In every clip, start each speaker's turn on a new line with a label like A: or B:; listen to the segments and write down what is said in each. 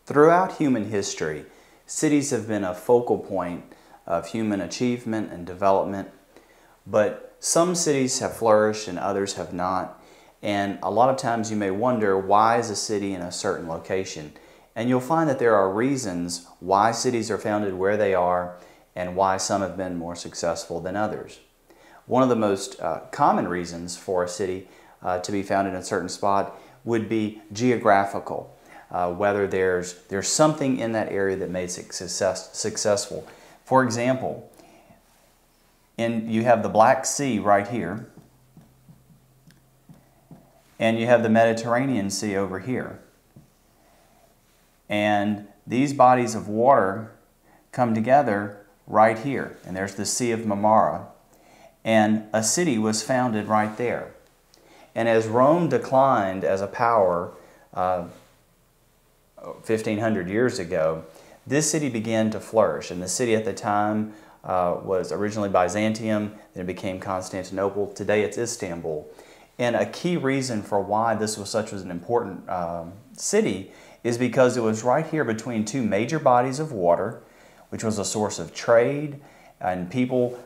A: Throughout human history, cities have been a focal point of human achievement and development, but some cities have flourished and others have not. And a lot of times you may wonder, why is a city in a certain location? And you'll find that there are reasons why cities are founded where they are and why some have been more successful than others. One of the most common reasons for a city to be founded in a certain spot would be geographical. Whether there's something in that area that made it successful. For example, you have the Black Sea right here, and you have the Mediterranean Sea over here. And these bodies of water come together right here, and there's the Sea of Marmara, and a city was founded right there. And as Rome declined as a power 1,500 years ago, this city began to flourish. And the city at the time was originally Byzantium, then it became Constantinople. Today it's Istanbul. And a key reason for why this was such an important city is because it was right here between two major bodies of water, which was a source of trade, and people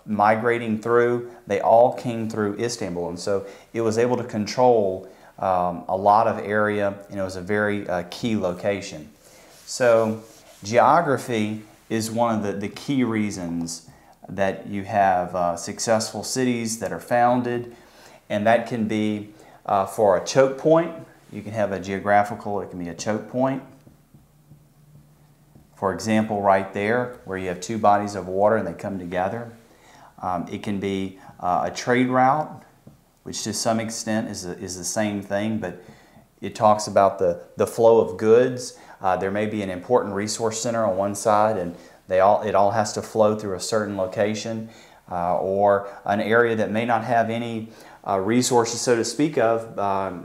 A: migrating through. They all came through Istanbul. And so it was able to control a lot of area, and it was a very key location. So geography is one of the key reasons that you have successful cities that are founded, and that can be for a choke point. You can have a geographical, it can be a choke point. For example, right there, where you have two bodies of water and they come together. It can be a trade route, which to some extent is the same thing, but it talks about the flow of goods. There may be an important resource center on one side, and it all has to flow through a certain location, or an area that may not have any resources, so to speak of.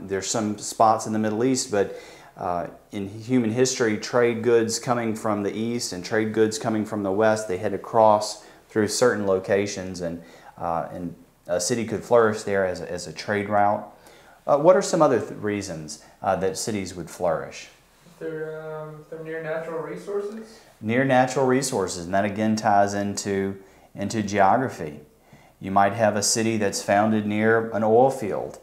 A: There's some spots in the Middle East, but in human history, trade goods coming from the east and trade goods coming from the west, they had to cross through certain locations, and a city could flourish there as a trade route. What are some other reasons that cities would flourish?
B: They're near natural resources?
A: Near natural resources, and that again ties into geography. You might have a city that's founded near an oil field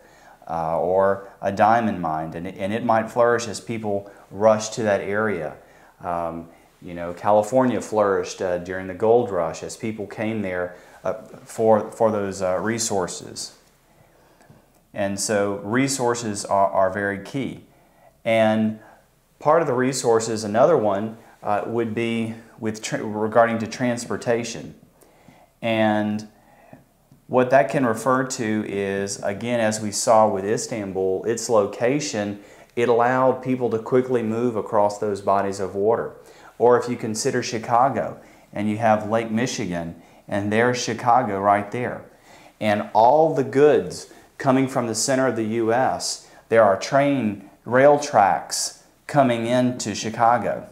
A: or a diamond mine, and it might flourish as people rush to that area. California flourished during the gold rush as people came there for those resources. And so resources are very key. And part of the resources, another one, would be regarding to transportation. And what that can refer to is, again, as we saw with Istanbul, its location, it allowed people to quickly move across those bodies of water. Or if you consider Chicago, and you have Lake Michigan, and there's Chicago right there. And all the goods coming from the center of the U.S., there are rail tracks coming into Chicago.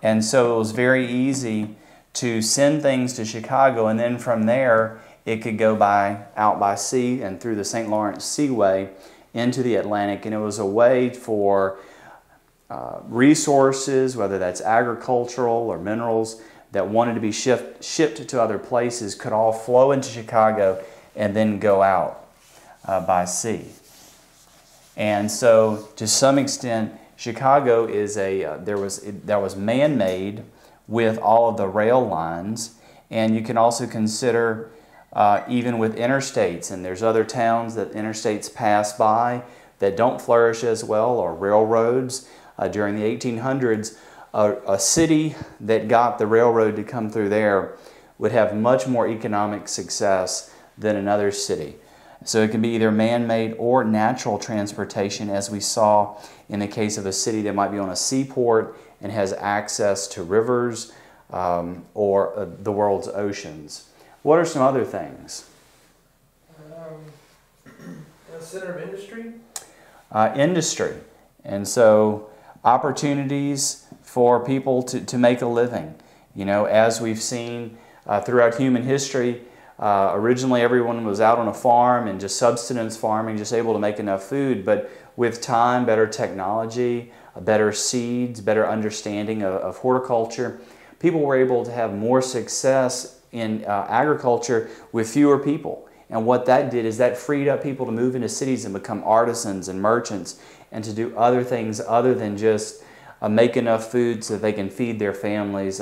A: And so it was very easy to send things to Chicago, and then from there, it could go out by sea and through the St. Lawrence Seaway into the Atlantic. And it was a way for resources, whether that's agricultural or minerals, that wanted to be shipped to other places, could all flow into Chicago and then go out by sea. And so, to some extent, Chicago is that was man-made with all of the rail lines, and you can also consider even with interstates, and there's other towns that interstates pass by that don't flourish as well, or railroads. During the 1800s, a city that got the railroad to come through there would have much more economic success than another city. So it can be either man-made or natural transportation, as we saw in the case of a city that might be on a seaport and has access to rivers or the world's oceans. What are some other things?
B: A center of industry?
A: Industry. And so opportunities for people to make a living. As we've seen throughout human history, originally everyone was out on a farm and just subsistence farming, just able to make enough food. But with time, better technology, better seeds, better understanding of horticulture. People were able to have more success in agriculture with fewer people. And what that did is that freed up people to move into cities and become artisans and merchants and to do other things other than just make enough food so that they can feed their families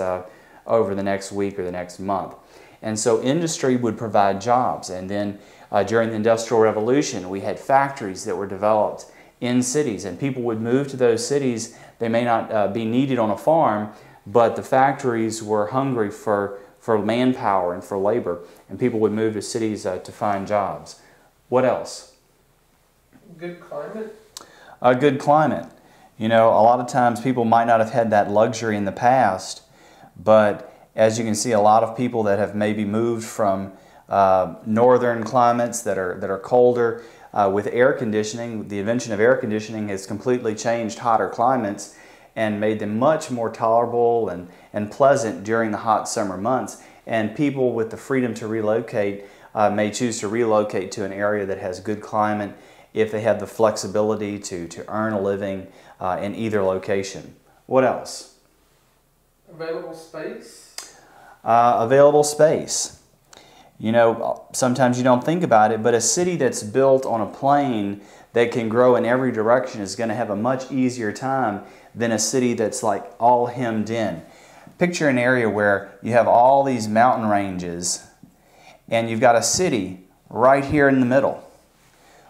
A: over the next week or the next month. And so industry would provide jobs. And then during the Industrial Revolution, we had factories that were developed in cities, and people would move to those cities. They may not be needed on a farm, but the factories were hungry for manpower and for labor, and people would move to cities to find jobs. What else?
B: Good climate?
A: A good climate. You know, a lot of times people might not have had that luxury in the past, but as you can see, a lot of people that have maybe moved from northern climates that are colder, with air conditioning, the invention of air conditioning has completely changed hotter climates and made them much more tolerable and pleasant during the hot summer months. And people with the freedom to relocate may choose to relocate to an area that has good climate if they have the flexibility to earn a living in either location. What else?
B: Available space?
A: Available space. You know, sometimes you don't think about it, but a city that's built on a plain that can grow in every direction is going to have a much easier time than a city that's like all hemmed in. Picture an area where you have all these mountain ranges and you've got a city right here in the middle.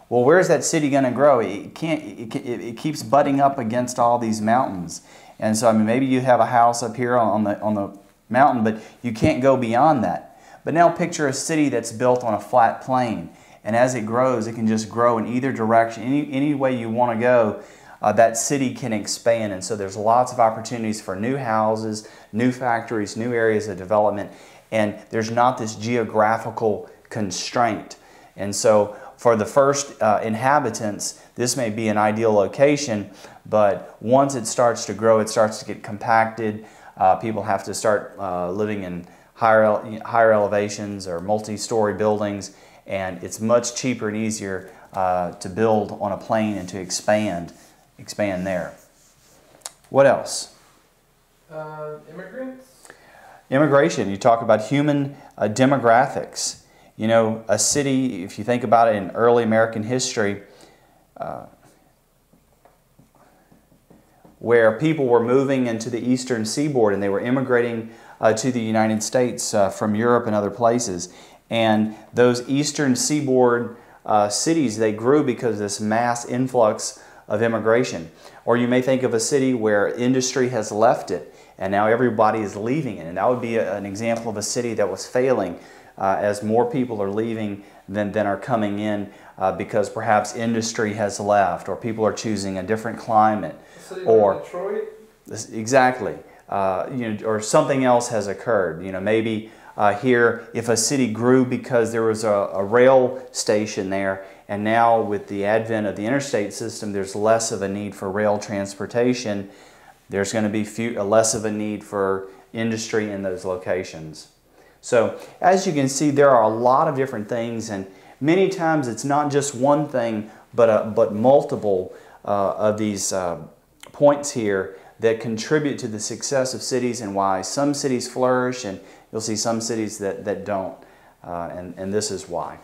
A: Well, where's that city going to grow? It can't. It keeps butting up against all these mountains, and so I mean, maybe you have a house up here on the mountain, but you can't go beyond that. But now picture a city that's built on a flat plain, and as it grows, it can just grow in either direction, any way you want to go. That city can expand, and so there's lots of opportunities for new houses, new factories, new areas of development, and there's not this geographical constraint. And so for the first inhabitants, this may be an ideal location, but once it starts to grow, it starts to get compacted. People have to start living in higher elevations or multi-story buildings, and it's much cheaper and easier to build on a plain and to expand there. What else?
B: Immigrants?
A: Immigration. You talk about human demographics. You know, a city, if you think about it in early American history, where people were moving into the eastern seaboard and they were immigrating to the United States from Europe and other places. And those eastern seaboard cities, they grew because of this mass influx of immigration. Or you may think of a city where industry has left it and now everybody is leaving it. And that would be an example of a city that was failing as more people are leaving than are coming in because perhaps industry has left or people are choosing a different climate.
B: Or Detroit?
A: Exactly. Or something else has occurred. You know, maybe here, if a city grew because there was a rail station there, and now with the advent of the interstate system, there's less of a need for rail transportation. There's going to be less of a need for industry in those locations. So, as you can see, there are a lot of different things, and many times it's not just one thing, but multiple of these points here that contribute to the success of cities and why some cities flourish and you'll see some cities that don't. And this is why.